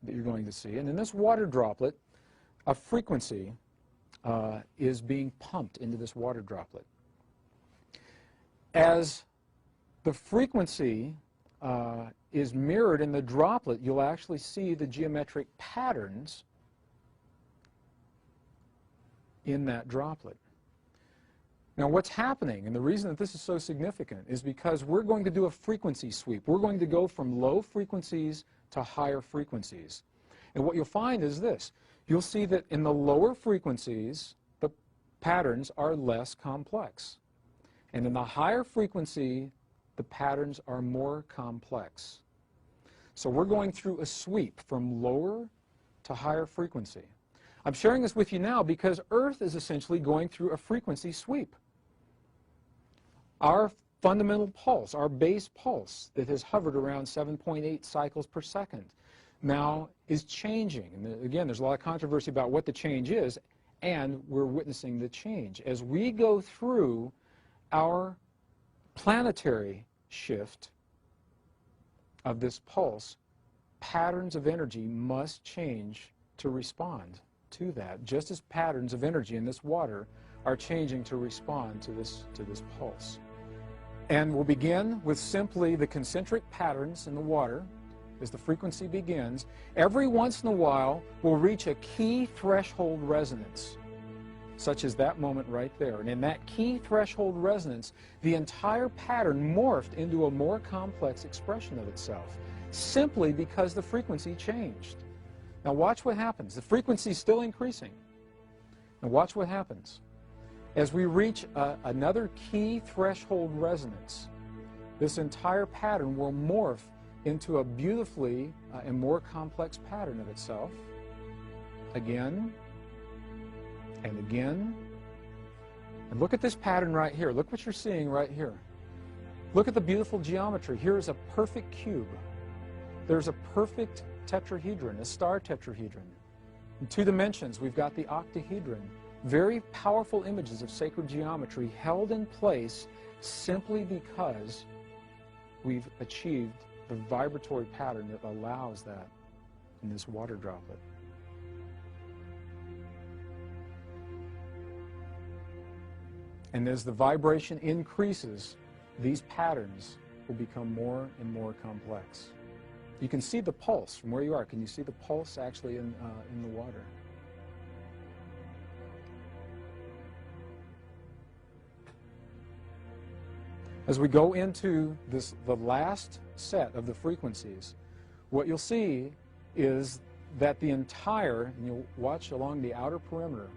that you're going to see. And in this water droplet, a frequency is being pumped into this water droplet. As the frequency is mirrored in the droplet, you'll actually see the geometric patterns in that droplet. Now what's happening, and the reason that this is so significant, is because we're going to do a frequency sweep. We're going to go from low frequencies to higher frequencies. And what you'll find is this. You'll see that in the lower frequencies, the patterns are less complex. And in the higher frequency, the patterns are more complex. So we're going through a sweep from lower to higher frequency. I'm sharing this with you now because Earth is essentially going through a frequency sweep. Our fundamental pulse, our base pulse that has hovered around 7.8 cycles per second, now is changing. And again, there's a lot of controversy about what the change is, and we're witnessing the change. As we go through our planetary shift of this pulse, patterns of energy must change to respond to that, just as patterns of energy in this water are changing to respond to this pulse. And we'll begin with simply the concentric patterns in the water as the frequency begins. Every once in a while, we'll reach a key threshold resonance, such as that moment right there. And in that key threshold resonance, the entire pattern morphed into a more complex expression of itself, simply because the frequency changed. Now watch what happens. The frequency is still increasing. Now watch what happens. As we reach another key threshold resonance, this entire pattern will morph into a beautifully and more complex pattern of itself, again and again. And look at this pattern right here. Look what you're seeing right here. Look at the beautiful geometry. Here is a perfect cube. There's a perfect tetrahedron, a star tetrahedron. In 2 dimensions, we've got the octahedron. Very powerful images of sacred geometry held in place simply because we've achieved the vibratory pattern that allows that in this water droplet. And as the vibration increases, these patterns will become more and more complex. You can see the pulse from where you are. Can you see the pulse actually in the water? As we go into the last set of the frequencies, what you'll see is that the entire, and you'll watch along the outer perimeter,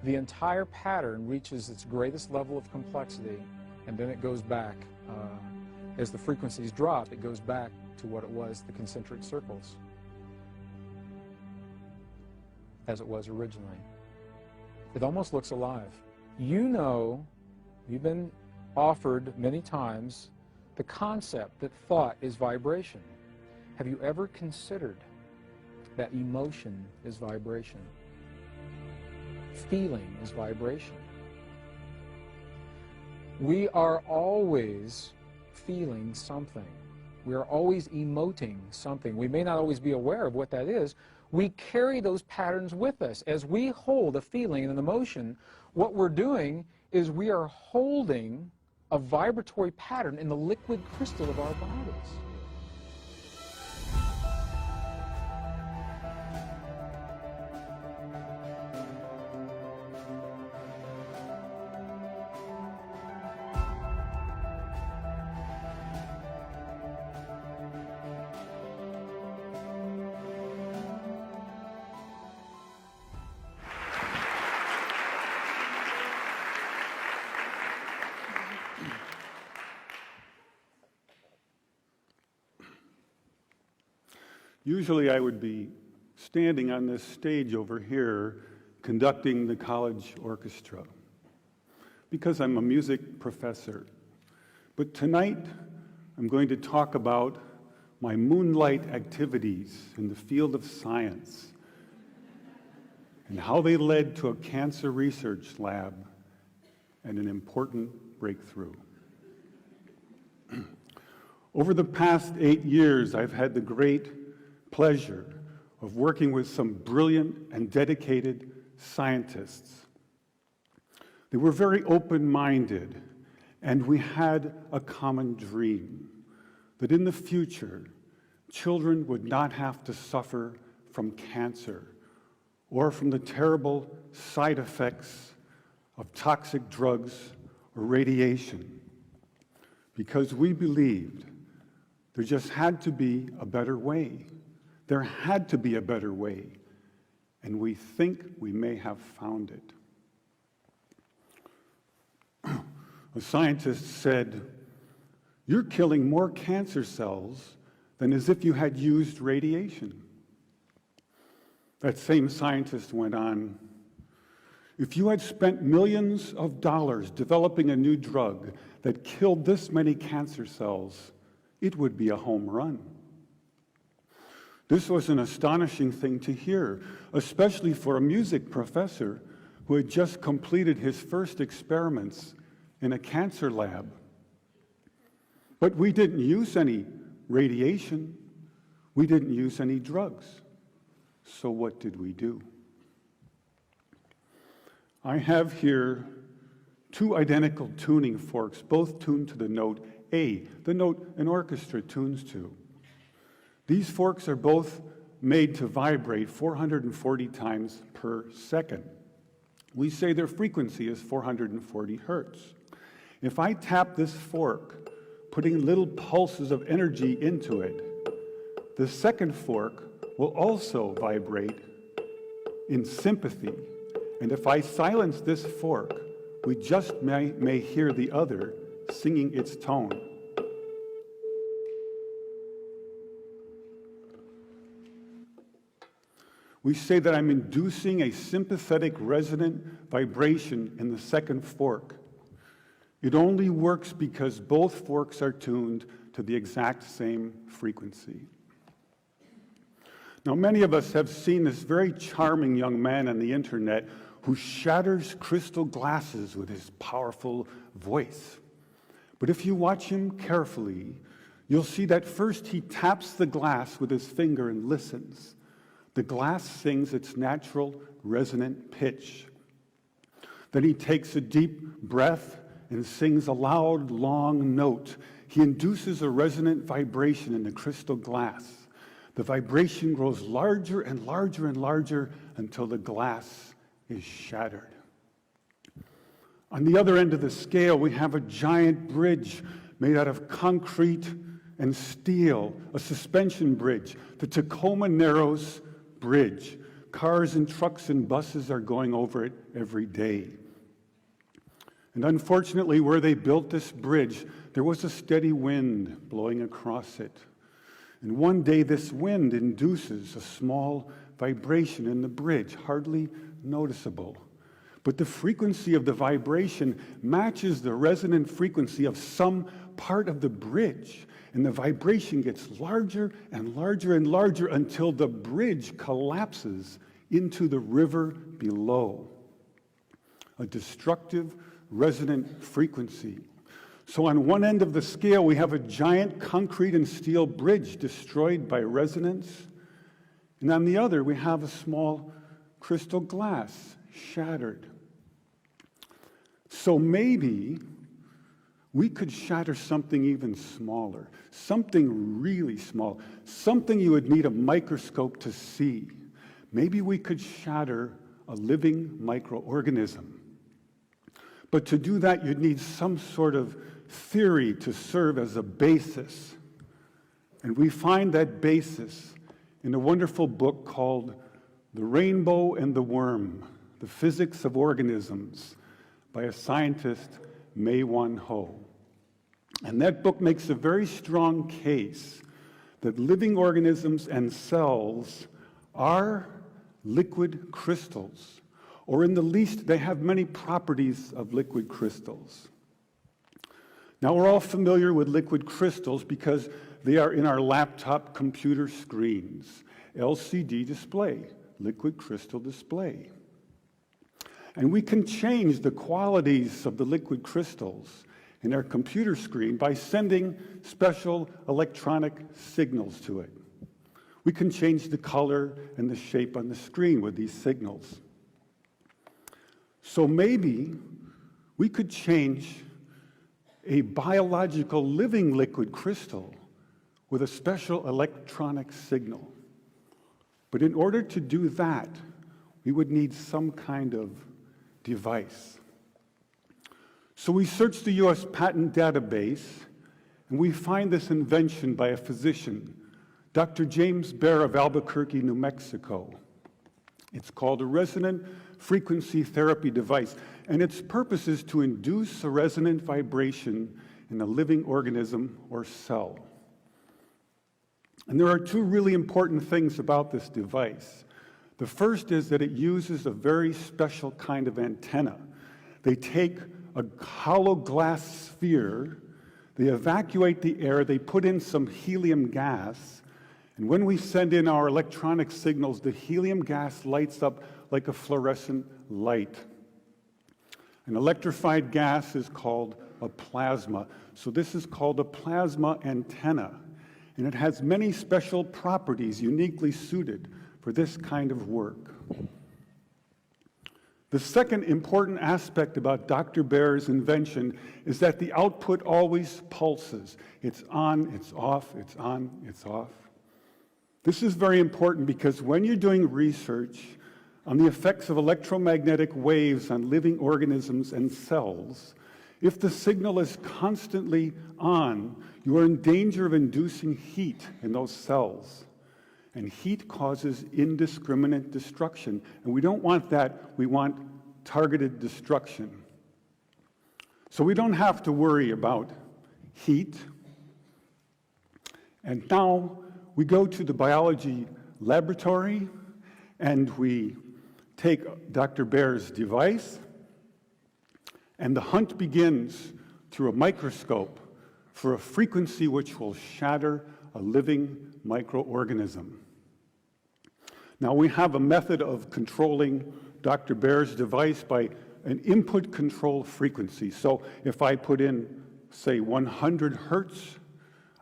the entire pattern reaches its greatest level of complexity, and then it goes back. As the frequencies drop, it goes back to what it was, the concentric circles, as it was originally. It almost looks alive. You know, you've been offered many times the concept that thought is vibration. Have you ever considered that emotion is vibration? Feeling is vibration. We are always feeling something. We are always emoting something. We may not always be aware of what that is. We carry those patterns with us. As we hold a feeling and an emotion, what we're doing is we are holding a vibratory pattern in the liquid crystal of our bodies. Usually I would be standing on this stage over here conducting the college orchestra because I'm a music professor. But tonight I'm going to talk about my moonlight activities in the field of science and how they led to a cancer research lab and an important breakthrough. Over the past 8 years, I've had the great pleasure of working with some brilliant and dedicated scientists. They were very open-minded, and we had a common dream that in the future, children would not have to suffer from cancer or from the terrible side effects of toxic drugs or radiation, because we believed there just had to be a better way. There had to be a better way, and we think we may have found it. A scientist said, "You're killing more cancer cells than as if you had used radiation." That same scientist went on, "If you had spent millions of dollars developing a new drug that killed this many cancer cells, it would be a home run." This was an astonishing thing to hear, especially for a music professor who had just completed his first experiments in a cancer lab. But we didn't use any radiation. We didn't use any drugs. So what did we do? I have here two identical tuning forks, both tuned to the note A, the note an orchestra tunes to. These forks are both made to vibrate 440 times per second. We say their frequency is 440 hertz. If I tap this fork, putting little pulses of energy into it, the second fork will also vibrate in sympathy. And if I silence this fork, we just may hear the other singing its tone. We say that I'm inducing a sympathetic resonant vibration in the second fork. It only works because both forks are tuned to the exact same frequency. Now, many of us have seen this very charming young man on the internet who shatters crystal glasses with his powerful voice. But if you watch him carefully, you'll see that first he taps the glass with his finger and listens. The glass sings its natural resonant pitch. Then he takes a deep breath and sings a loud, long note. He induces a resonant vibration in the crystal glass. The vibration grows larger and larger and larger until the glass is shattered. On the other end of the scale, we have a giant bridge made out of concrete and steel, a suspension bridge, the Tacoma Narrows Bridge. Cars and trucks and buses are going over it every day. And unfortunately, where they built this bridge, there was a steady wind blowing across it. And one day, this wind induces a small vibration in the bridge, hardly noticeable. But the frequency of the vibration matches the resonant frequency of some part of the bridge. And the vibration gets larger and larger and larger until the bridge collapses into the river below. A destructive resonant frequency. So on one end of the scale, we have a giant concrete and steel bridge destroyed by resonance. And on the other, we have a small crystal glass shattered. So maybe we could shatter something even smaller, something really small, something you would need a microscope to see. Maybe we could shatter a living microorganism. But to do that, you'd need some sort of theory to serve as a basis. And we find that basis in a wonderful book called The Rainbow and the Worm, The Physics of Organisms, by a scientist, Mei-Wan Ho. And that book makes a very strong case that living organisms and cells are liquid crystals, or in the least, they have many properties of liquid crystals. Now, we're all familiar with liquid crystals because they are in our laptop computer screens. LCD display, liquid crystal display. And we can change the qualities of the liquid crystals in our computer screen by sending special electronic signals to it. We can change the color and the shape on the screen with these signals. So maybe we could change a biological living liquid crystal with a special electronic signal. But in order to do that, we would need some kind of device. So we searched the US patent database, and we find this invention by a physician, Dr. James Baer of Albuquerque, New Mexico. It's called a resonant frequency therapy device, and its purpose is to induce a resonant vibration in a living organism or cell. And there are two really important things about this device. The first is that it uses a very special kind of antenna. They take a hollow glass sphere, they evacuate the air, they put in some helium gas, and when we send in our electronic signals, the helium gas lights up like a fluorescent light. An electrified gas is called a plasma. So this is called a plasma antenna, and it has many special properties uniquely suited for this kind of work. The second important aspect about Dr. Baer's invention is that the output always pulses. It's on, it's off, it's on, it's off. This is very important because when you're doing research on the effects of electromagnetic waves on living organisms and cells, if the signal is constantly on, you are in danger of inducing heat in those cells. And heat causes indiscriminate destruction. And we don't want that. We want targeted destruction. So we don't have to worry about heat. And now we go to the biology laboratory and we take Dr. Baer's device, and the hunt begins through a microscope for a frequency which will shatter a living microorganism. Now, we have a method of controlling Dr. Baer's device by an input control frequency. So if I put in, say, 100 hertz,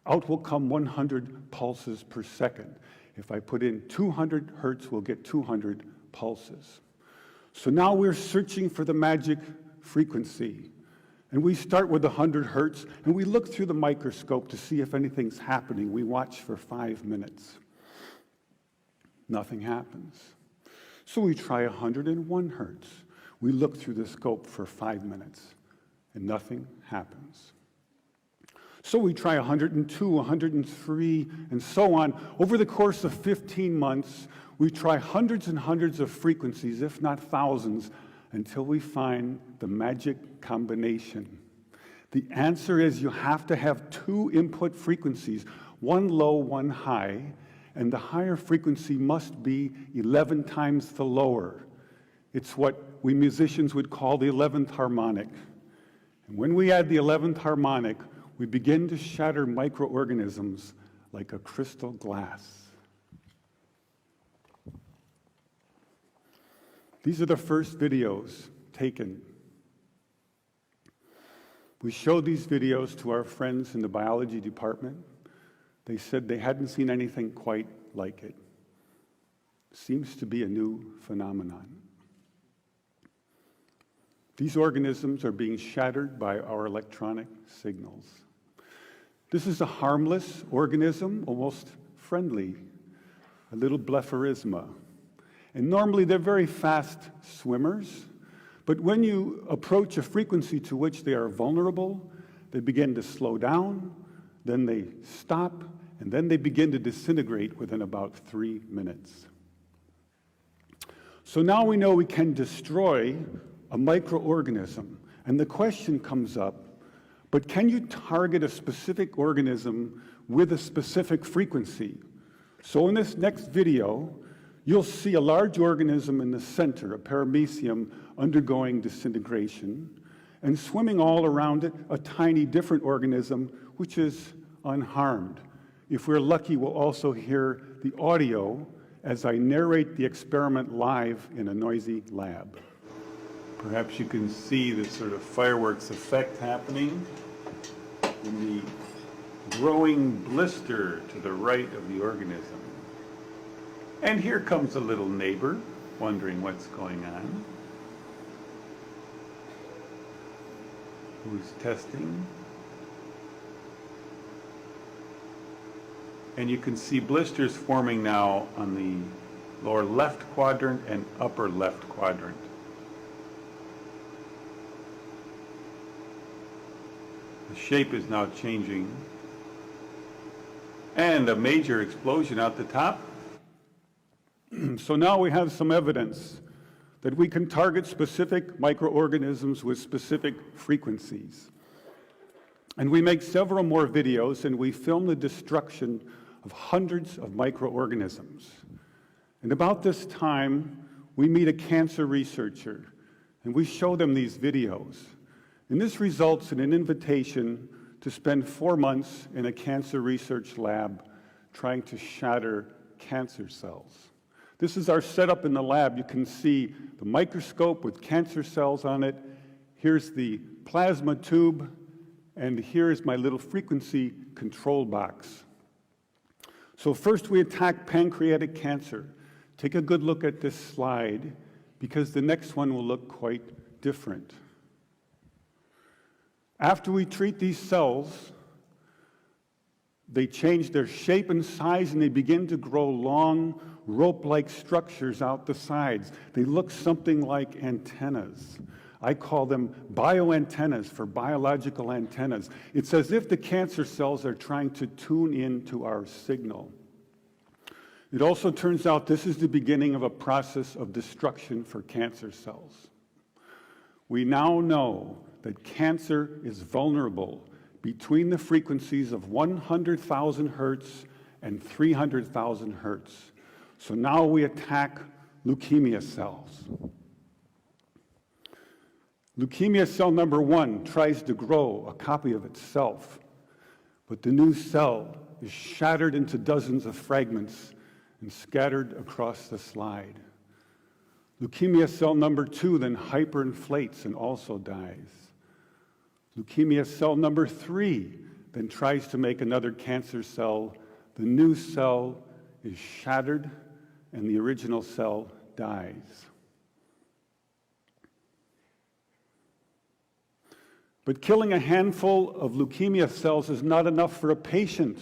out will come 100 pulses per second. If I put in 200 hertz, we'll get 200 pulses. So now we're searching for the magic frequency. And we start with 100 hertz, and we look through the microscope to see if anything's happening. We watch for 5 minutes. Nothing happens. So we try 101 hertz. We look through the scope for 5 minutes, and nothing happens. So we try 102, 103, and so on. Over the course of 15 months, we try hundreds and hundreds of frequencies, if not thousands, until we find the magic combination. The answer is you have to have two input frequencies, one low, one high, and the higher frequency must be 11 times the lower. It's what we musicians would call the 11th harmonic. And when we add the 11th harmonic, we begin to shatter microorganisms like a crystal glass. These are the first videos taken. We showed these videos to our friends in the biology department. They said they hadn't seen anything quite like it. Seems to be a new phenomenon. These organisms are being shattered by our electronic signals. This is a harmless organism, almost friendly, a little blepharisma. And normally they're very fast swimmers, but when you approach a frequency to which they are vulnerable, they begin to slow down, then they stop, and then they begin to disintegrate within about 3 minutes. So now we know we can destroy a microorganism, and the question comes up, but can you target a specific organism with a specific frequency? So in this next video, you'll see a large organism in the center, a paramecium, undergoing disintegration, and swimming all around it, a tiny different organism, which is unharmed. If we're lucky, we'll also hear the audio as I narrate the experiment live in a noisy lab. Perhaps you can see this sort of fireworks effect happening in the growing blister to the right of the organism. And here comes a little neighbor wondering what's going on. Who's testing. And you can see blisters forming now on the lower left quadrant and upper left quadrant. The shape is now changing. And a major explosion out the top. So now we have some evidence that we can target specific microorganisms with specific frequencies. And we make several more videos, and we film the destruction of hundreds of microorganisms. And about this time, we meet a cancer researcher, and we show them these videos. And this results in an invitation to spend 4 months in a cancer research lab trying to shatter cancer cells. This is our setup in the lab. You can see the microscope with cancer cells on it. Here's the plasma tube, and here's my little frequency control box. So first we attack pancreatic cancer. Take a good look at this slide, because the next one will look quite different. After we treat these cells, they change their shape and size, and they begin to grow long, rope-like structures out the sides. They look something like antennas. I call them bioantennas, for biological antennas. It's as if the cancer cells are trying to tune in to our signal. It also turns out this is the beginning of a process of destruction for cancer cells. We now know that cancer is vulnerable between the frequencies of 100,000 hertz and 300,000 hertz. So now we attack leukemia cells. Leukemia cell number 1 tries to grow a copy of itself, but the new cell is shattered into dozens of fragments and scattered across the slide. Leukemia cell number 2 then hyperinflates and also dies. Leukemia cell number 3 then tries to make another cancer cell. The new cell is shattered and the original cell dies. But killing a handful of leukemia cells is not enough for a patient.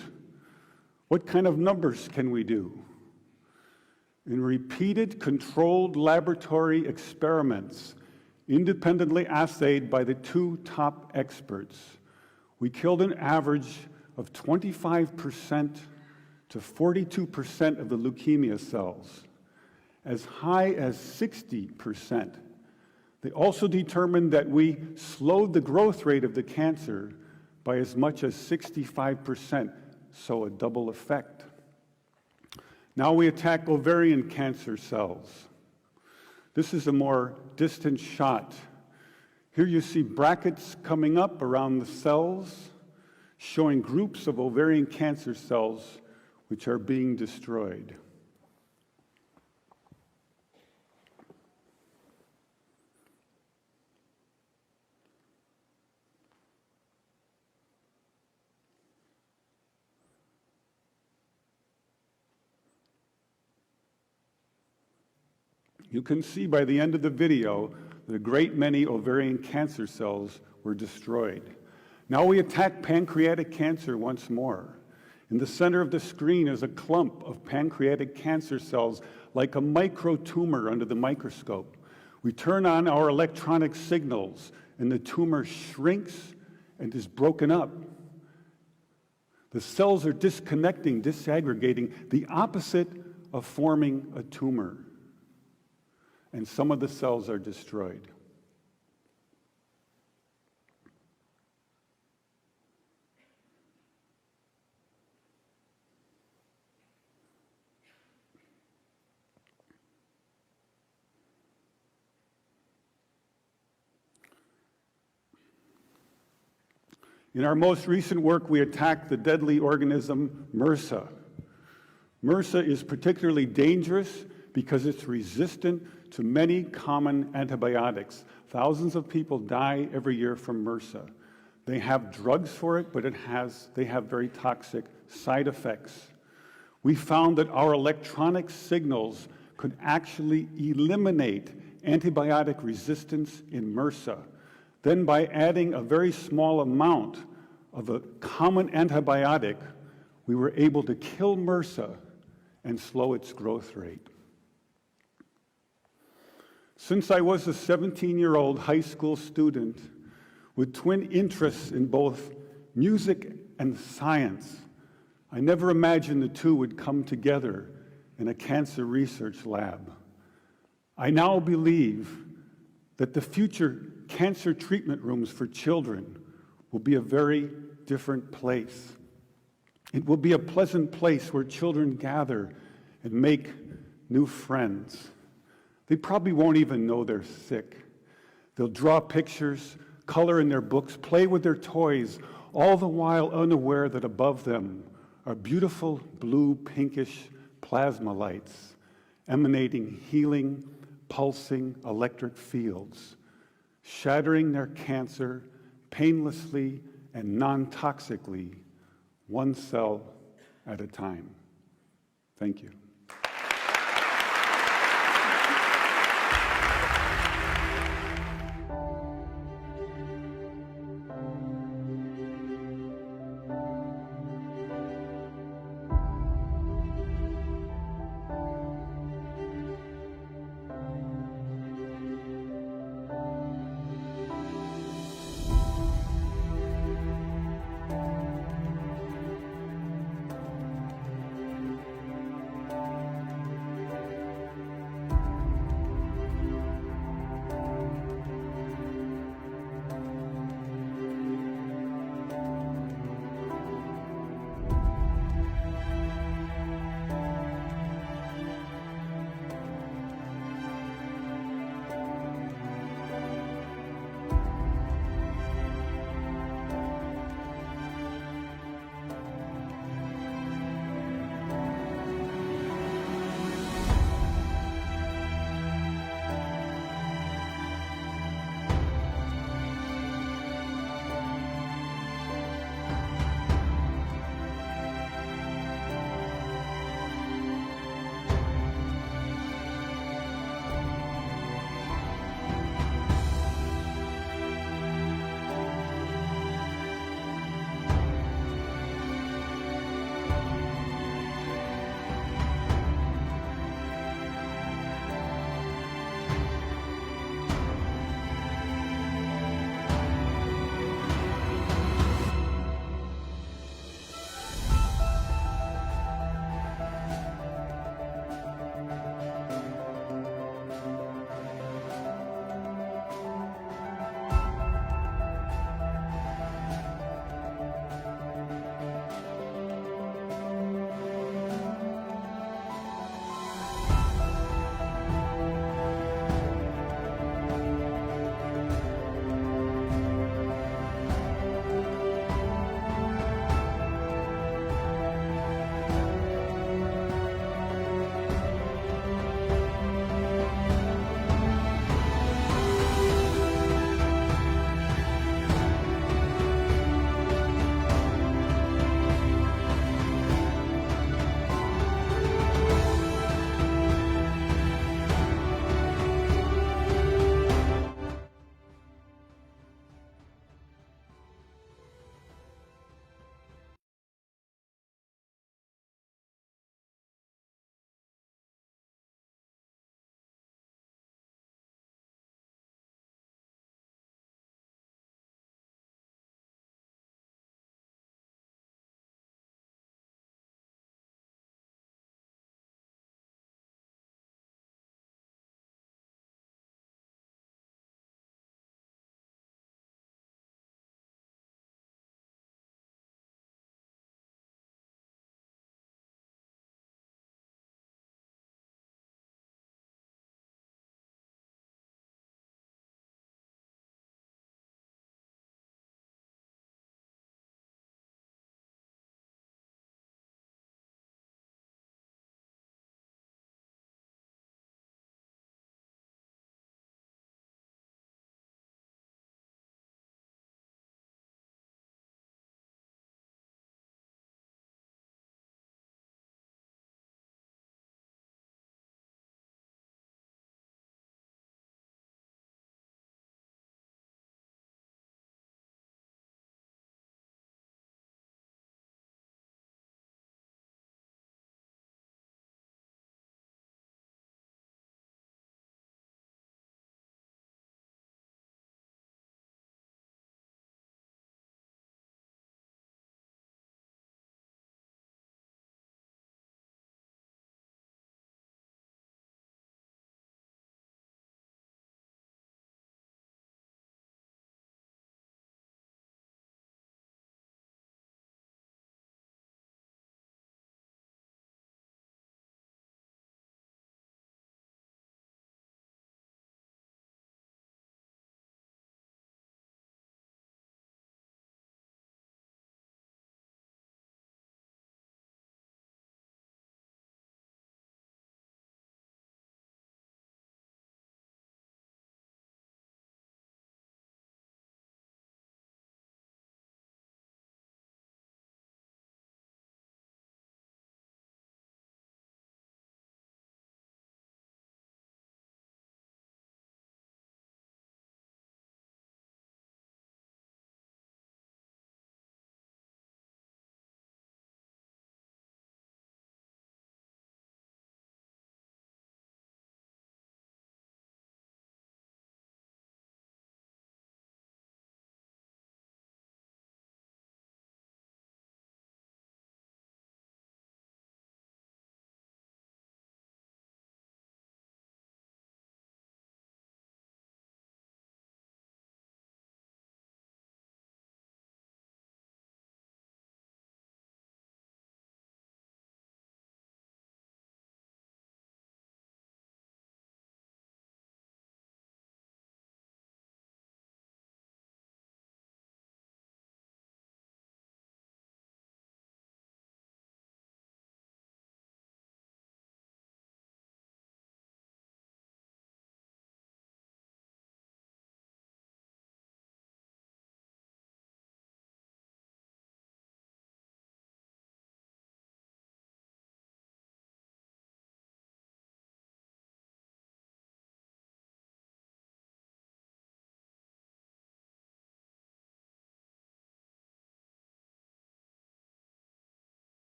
What kind of numbers can we do? In repeated controlled laboratory experiments, independently assayed by the 2 top experts, we killed an average of 25% to 42% of the leukemia cells, as high as 60%. They also determined that we slowed the growth rate of the cancer by as much as 65%, so a double effect. Now we attack ovarian cancer cells. This is a more distant shot. Here you see brackets coming up around the cells, showing groups of ovarian cancer cells which are being destroyed. You can see by the end of the video that a great many ovarian cancer cells were destroyed. Now we attack pancreatic cancer once more. In the center of the screen is a clump of pancreatic cancer cells, like a microtumor under the microscope. We turn on our electronic signals, and the tumor shrinks and is broken up. The cells are disconnecting, disaggregating, the opposite of forming a tumor. And some of the cells are destroyed. In our most recent work, we attacked the deadly organism MRSA. MRSA is particularly dangerous because it's resistant to many common antibiotics. Thousands of people die every year from MRSA. They have drugs for it, but they have very toxic side effects. We found that our electronic signals could actually eliminate antibiotic resistance in MRSA. Then by adding a very small amount of a common antibiotic, we were able to kill MRSA and slow its growth rate. Since I was a 17-year-old high school student with twin interests in both music and science, I never imagined the two would come together in a cancer research lab. I now believe that the future cancer treatment rooms for children will be a very different place. It will be a pleasant place where children gather and make new friends. They probably won't even know they're sick. They'll draw pictures, color in their books, play with their toys, all the while unaware that above them are beautiful blue, pinkish plasma lights emanating healing, pulsing electric fields, shattering their cancer painlessly and non-toxically, one cell at a time. Thank you.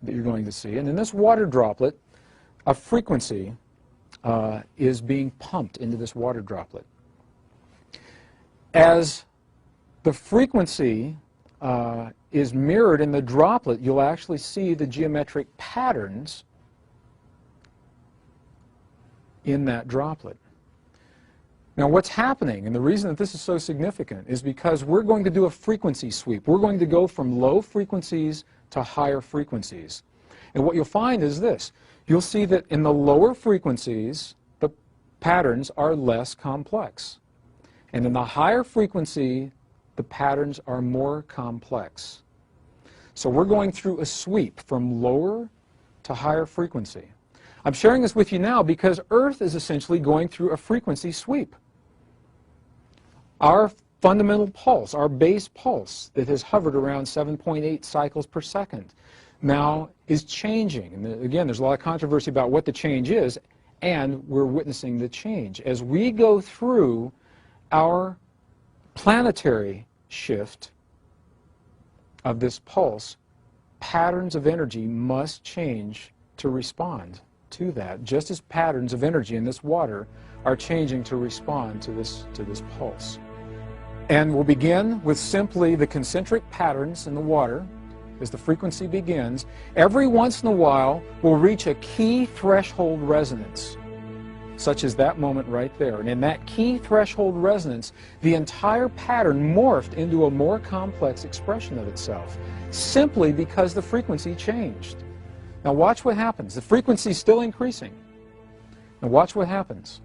that you're going to see. And in this water droplet, a frequency is being pumped into this water droplet. As the frequency is mirrored in the droplet, you'll actually see the geometric patterns in that droplet. Now what's happening, and the reason that this is so significant, is because we're going to do a frequency sweep. We're going to go from low frequencies to higher frequencies. And what you'll find is this. You'll see that in the lower frequencies, the patterns are less complex. And in the higher frequency, the patterns are more complex. So we're going through a sweep from lower to higher frequency. I'm sharing this with you now because Earth is essentially going through a frequency sweep. Our fundamental pulse, our base pulse that has hovered around 7.8 cycles per second, now is changing. And again, there's a lot of controversy about what the change is, and we're witnessing the change. As we go through our planetary shift of this pulse, patterns of energy must change to respond to that, just as patterns of energy in this water are changing to respond to this pulse. And we'll begin with simply the concentric patterns in the water. As the frequency begins, every once in a while we'll reach a key threshold resonance, such as that moment right there. And in that key threshold resonance, the entire pattern morphed into a more complex expression of itself, simply because the frequency changed. Now watch what happens. The frequency is still increasing. Now watch what happens.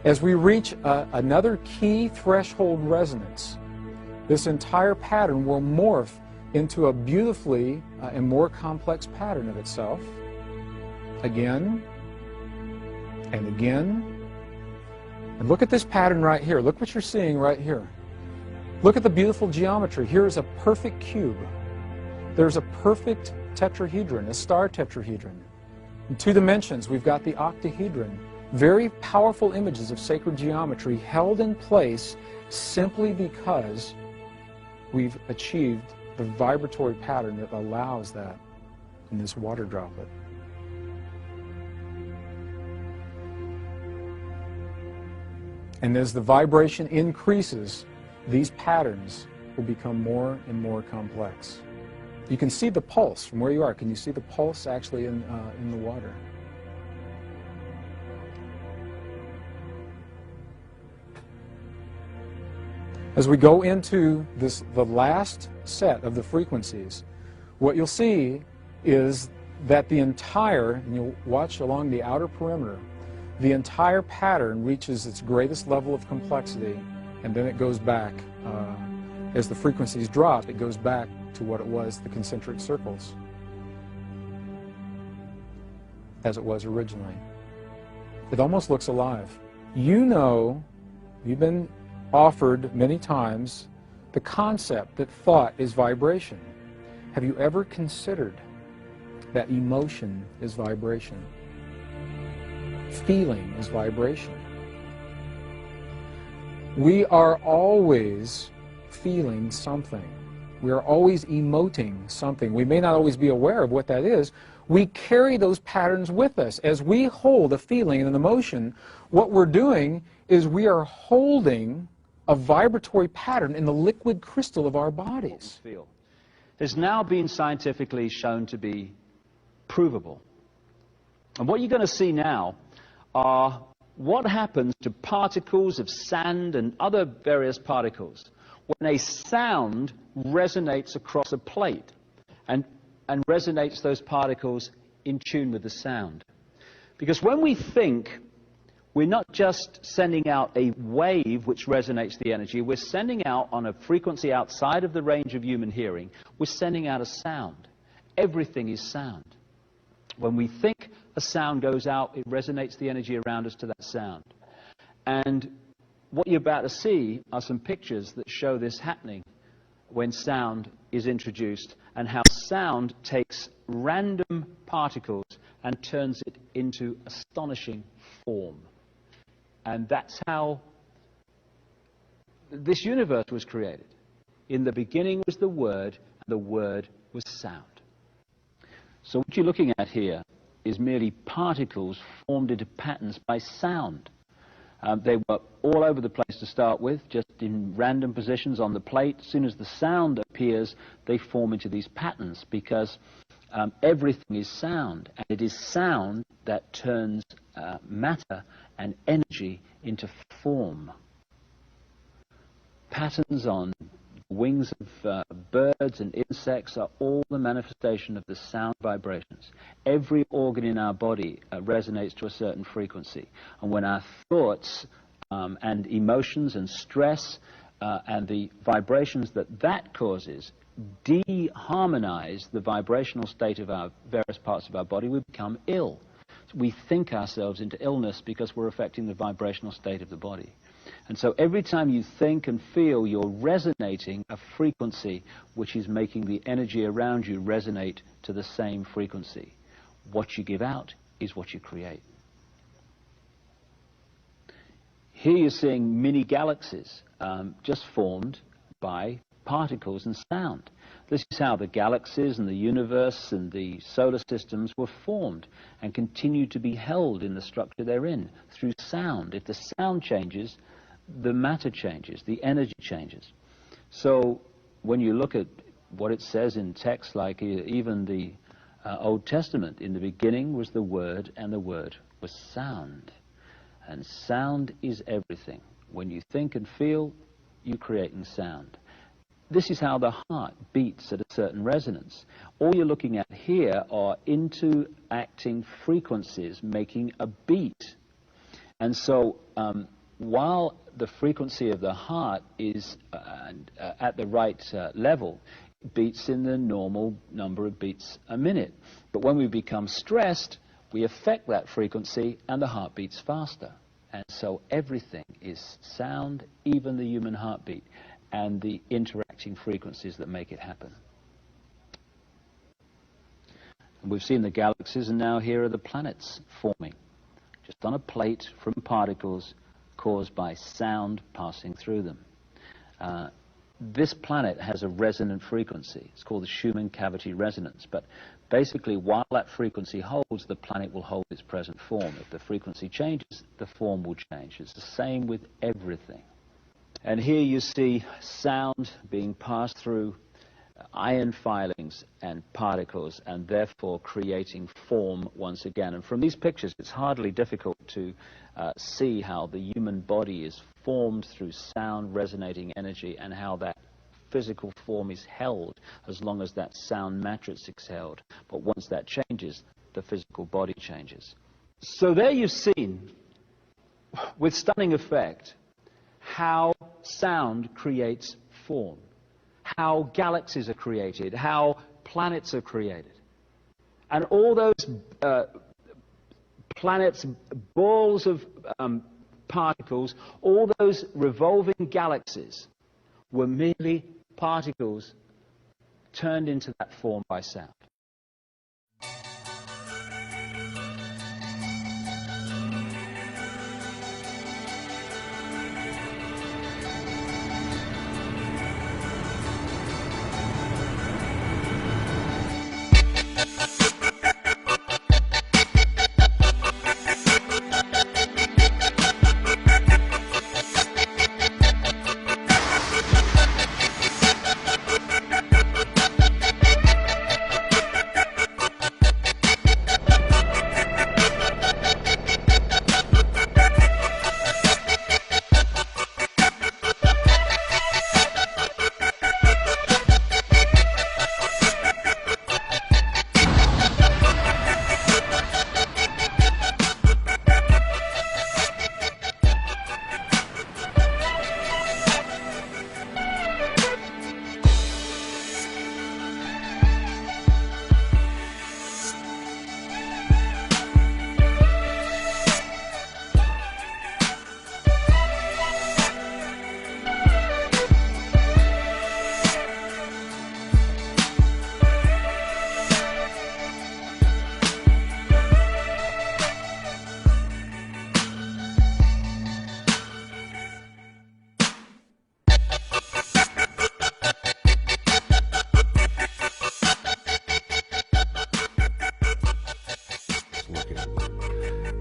As we reach another key threshold resonance, this entire pattern will morph into a beautifully and more complex pattern of itself, again and again. And look at this pattern right here. Look what you're seeing right here. Look at the beautiful geometry. Here is a perfect cube. There's a perfect tetrahedron, a star tetrahedron. In 2 dimensions, we've got the octahedron. Very powerful images of sacred geometry held in place simply because we've achieved the vibratory pattern that allows that in this water droplet. And as the vibration increases, these patterns will become more and more complex. You can see the pulse from where you are. Can you see the pulse actually in the water? As we go into the last set of the frequencies, what you'll see is that the entire, and you'll watch along the outer perimeter, the entire pattern reaches its greatest level of complexity, and then it goes back, as the frequencies drop, it goes back to what it was, the concentric circles, as it was originally. It almost looks alive. You know, you've been offered many times the concept that thought is vibration. Have you ever considered that emotion is vibration? Feeling is vibration. We are always feeling something. We are always emoting something. We may not always be aware of what that is. We carry those patterns with us. As we hold a feeling and an emotion, what we're doing is we are holding a vibratory pattern in the liquid crystal of our bodies. Has now been scientifically shown to be provable. And what you're going to see now are what happens to particles of sand and other various particles when a sound resonates across a plate and resonates those particles in tune with the sound. Because when we think, we're not just sending out a wave which resonates the energy, we're sending out on a frequency outside of the range of human hearing, we're sending out a sound. Everything is sound. When we think, a sound goes out, it resonates the energy around us to that sound. And what you're about to see are some pictures that show this happening when sound is introduced, and how sound takes random particles and turns it into astonishing form. And that's how this universe was created. In the beginning was the Word, and the Word was sound. So what you're looking at here is merely particles formed into patterns by sound. They were all over the place to start with, just in random positions on the plate. As soon as the sound appears, they form into these patterns, because everything is sound, and it is sound that turns matter and energy into form. Patterns on wings of birds and insects are all the manifestation of the sound vibrations. Every organ in our body resonates to a certain frequency. And when our thoughts and emotions and stress and the vibrations that causes de-harmonize the vibrational state of our various parts of our body, we become ill. We think ourselves into illness because we're affecting the vibrational state of the body. And so every time you think and feel, you're resonating a frequency which is making the energy around you resonate to the same frequency. What you give out is what you create. Here you're seeing mini galaxies just formed by particles and sound. This is how the galaxies and the universe and the solar systems were formed and continue to be held in the structure they're in through sound. If the sound changes, the matter changes, the energy changes. So when you look at what it says in texts like even the Old Testament, in the beginning was the Word, and the Word was sound. And sound is everything. When you think and feel, you're creating sound. This is how the heart beats at a certain resonance. All you're looking at here are interacting frequencies making a beat. And so while the frequency of the heart is at the right level, it beats in the normal number of beats a minute. But when we become stressed, we affect that frequency and the heart beats faster. And so everything is sound, even the human heartbeat, and the interacting frequencies that make it happen. And we've seen the galaxies, and now here are the planets forming, just on a plate from particles caused by sound passing through them. This planet has a resonant frequency. It's called the Schumann cavity resonance. But basically, while that frequency holds, the planet will hold its present form. If the frequency changes, the form will change. It's the same with everything. And here you see sound being passed through ion filings and particles, and therefore creating form once again. And from these pictures, it's hardly difficult to see how the human body is formed through sound resonating energy, and how that physical form is held as long as that sound matrix is held. But once that changes, the physical body changes. So there you've seen, with stunning effect, how sound creates form, how galaxies are created, how planets are created. And all those planets, balls of particles, all those revolving galaxies were merely particles turned into that form by sound.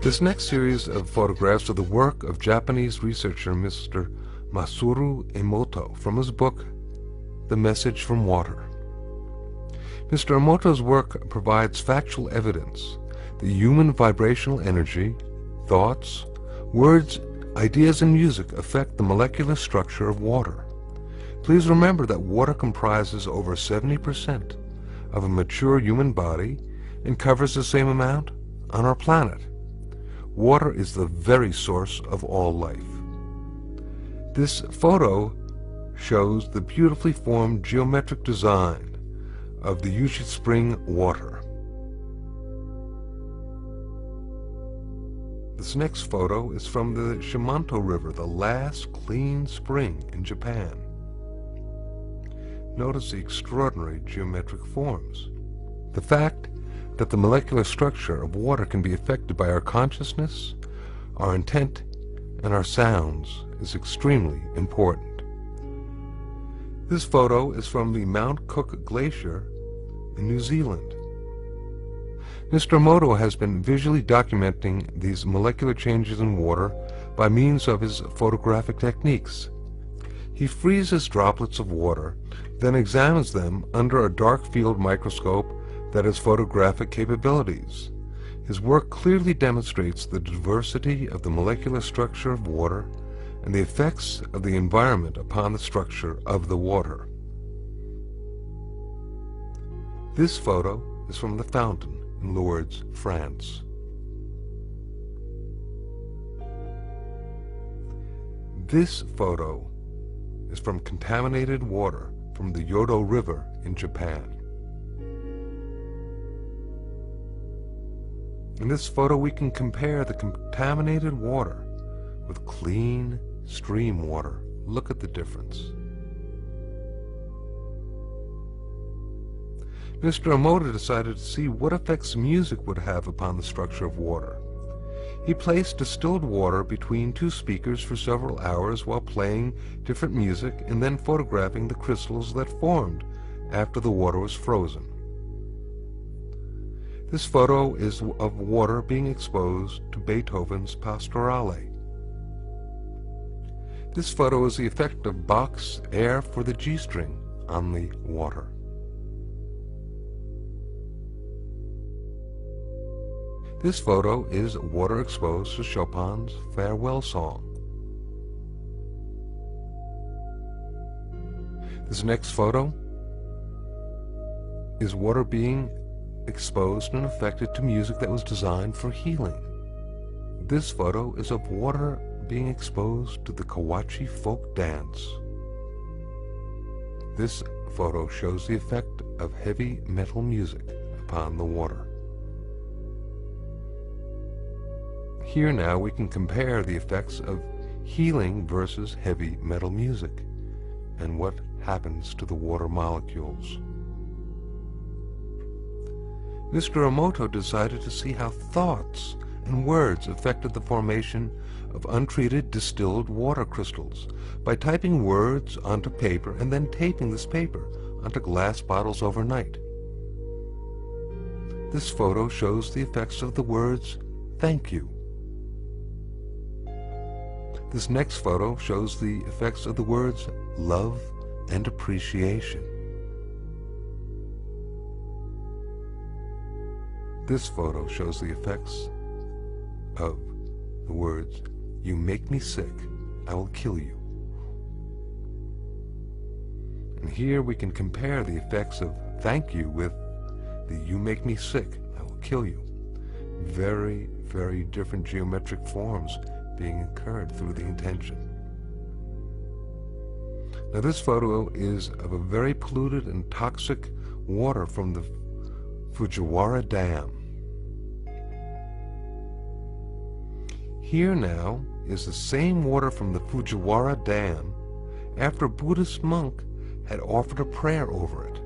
This next series of photographs are the work of Japanese researcher Mr. Masaru Emoto from his book, The Message from Water. Mr. Emoto's work provides factual evidence that human vibrational energy, thoughts, words, ideas, and music affect the molecular structure of water. Please remember that water comprises over 70% of a mature human body and covers the same amount on our planet. Water is the very source of all life. This photo shows the beautifully formed geometric design of the Yushi Spring water. This next photo is from the Shimanto River, the last clean spring in Japan. Notice the extraordinary geometric forms. The fact that the molecular structure of water can be affected by our consciousness, our intent, and our sounds is extremely important. This photo is from the Mount Cook Glacier in New Zealand. Mr. Emoto has been visually documenting these molecular changes in water by means of his photographic techniques. He freezes droplets of water, then examines them under a dark field microscope that has photographic capabilities. His work clearly demonstrates the diversity of the molecular structure of water and the effects of the environment upon the structure of the water. This photo is from the fountain in Lourdes, France. This photo is from contaminated water from the Yodo River in Japan. In this photo we can compare the contaminated water with clean stream water. Look at the difference. Mr. Emoto decided to see what effects music would have upon the structure of water. He placed distilled water between two speakers for several hours while playing different music and then photographing the crystals that formed after the water was frozen. This photo is of water being exposed to Beethoven's Pastorale. This photo is the effect of Bach's Air for the G-string on the water. This photo is water exposed to Chopin's Farewell Song. This next photo is water being exposed and affected to music that was designed for healing. This photo is of water being exposed to the Kawachi folk dance. This photo shows the effect of heavy metal music upon the water. Here now we can compare the effects of healing versus heavy metal music and what happens to the water molecules. Mr. Emoto decided to see how thoughts and words affected the formation of untreated distilled water crystals by typing words onto paper and then taping this paper onto glass bottles overnight. This photo shows the effects of the words, "Thank you." This next photo shows the effects of the words, "Love and Appreciation." This photo shows the effects of the words, "You make me sick, I will kill you." And here we can compare the effects of "thank you" with the "you make me sick, I will kill you." Very, very different geometric forms being incurred through the intention. Now this photo is of a very polluted and toxic water from the Fujiwara Dam. Here now is the same water from the Fujiwara Dam after a Buddhist monk had offered a prayer over it.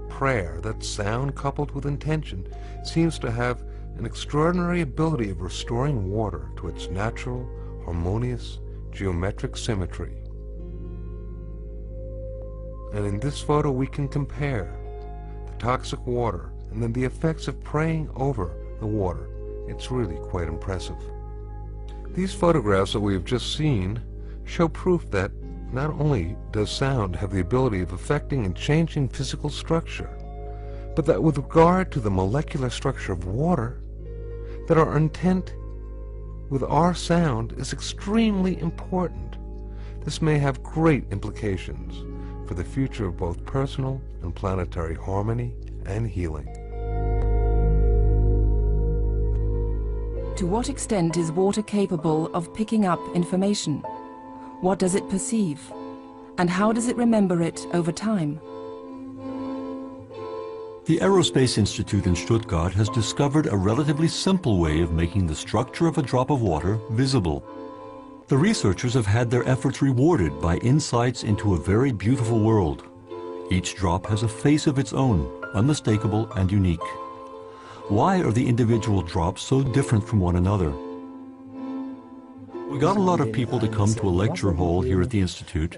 Prayer, that sound coupled with intention, seems to have an extraordinary ability of restoring water to its natural, harmonious, geometric symmetry. And in this photo we can compare the toxic water and then the effects of praying over the water. It's really quite impressive. These photographs that we have just seen show proof that not only does sound have the ability of affecting and changing physical structure, but that with regard to the molecular structure of water, that our intent with our sound is extremely important. This may have great implications for the future of both personal and planetary harmony and healing. To what extent is water capable of picking up information? What does it perceive? And how does it remember it over time? The Aerospace Institute in Stuttgart has discovered a relatively simple way of making the structure of a drop of water visible. The researchers have had their efforts rewarded by insights into a very beautiful world. Each drop has a face of its own, unmistakable and unique. Why are the individual drops so different from one another? We got a lot of people to come to a lecture hall here at the Institute,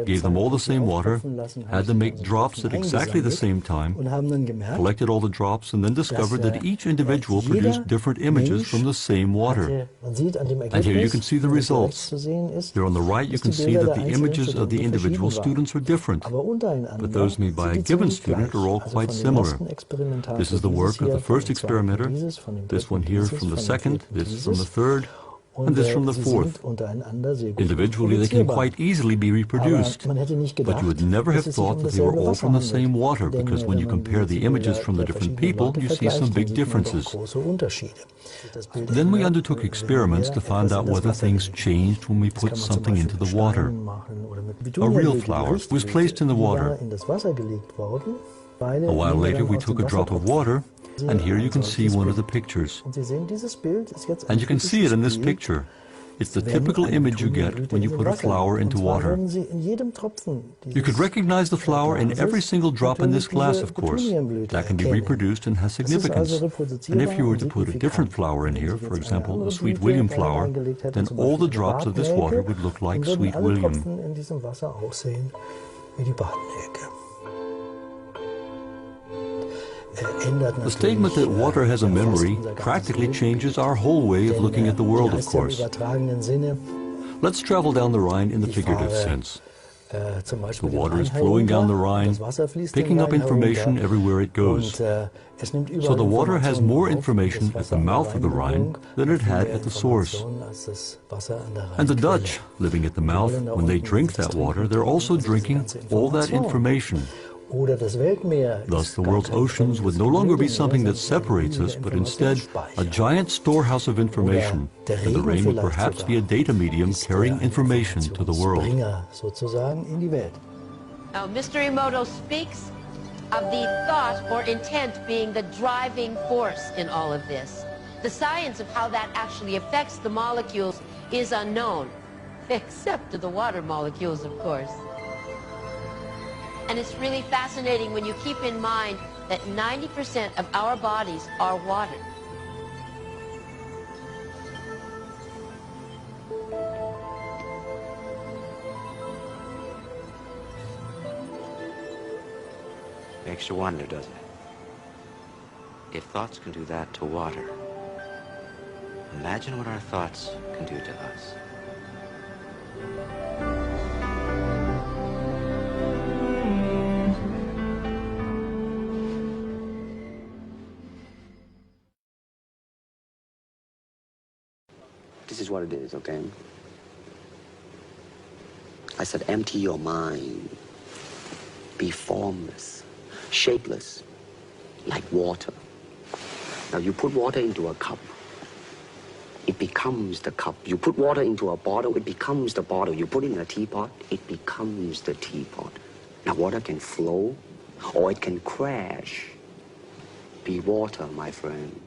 gave them all the same water, had them make drops at exactly the same time, collected all the drops, and then discovered that each individual produced different images from the same water. And here you can see the results. Here on the right you can see that the images of the individual students are different, but those made by a given student are all quite similar. This is the work of the first experimenter, this one here from the second, this from the third, and this from the fourth. Individually they can quite easily be reproduced, but you would never have thought that they were all from the same water, because when you compare the images from the different people, you see some big differences. Then we undertook experiments to find out whether things changed when we put something into the water. A real flower was placed in the water. A while later we took a drop of water, and here you can see one of the pictures. And you can see it in this picture. It's the typical image you get when you put a flower into water. You could recognize the flower in every single drop in this glass, of course. That can be reproduced and has significance. And if you were to put a different flower in here, for example, a Sweet William flower, then all the drops of this water would look like Sweet William. The statement that water has a memory practically changes our whole way of looking at the world, of course. Let's travel down the Rhine in the figurative sense. The water is flowing down the Rhine, picking up information everywhere it goes. So the water has more information at the mouth of the Rhine than it had at the source. And the Dutch, living at the mouth, when they drink that water, they're also drinking all that information. Thus, the world's oceans would no longer be something that separates us, but instead a giant storehouse of information, and the rain would perhaps be a data medium carrying information to the world. Now, Mr. Emoto speaks of the thought or intent being the driving force in all of this. The science of how that actually affects the molecules is unknown, except to the water molecules, of course. And it's really fascinating when you keep in mind that 90% of our bodies are water. Makes you wonder, doesn't it? If thoughts can do that to water, imagine what our thoughts can do to us. This is what it is, okay? I said, empty your mind. Be formless, shapeless, like water. Now, you put water into a cup, it becomes the cup. You put water into a bottle, it becomes the bottle. You put it in a teapot, it becomes the teapot. Now, water can flow, or it can crash. Be water, my friend.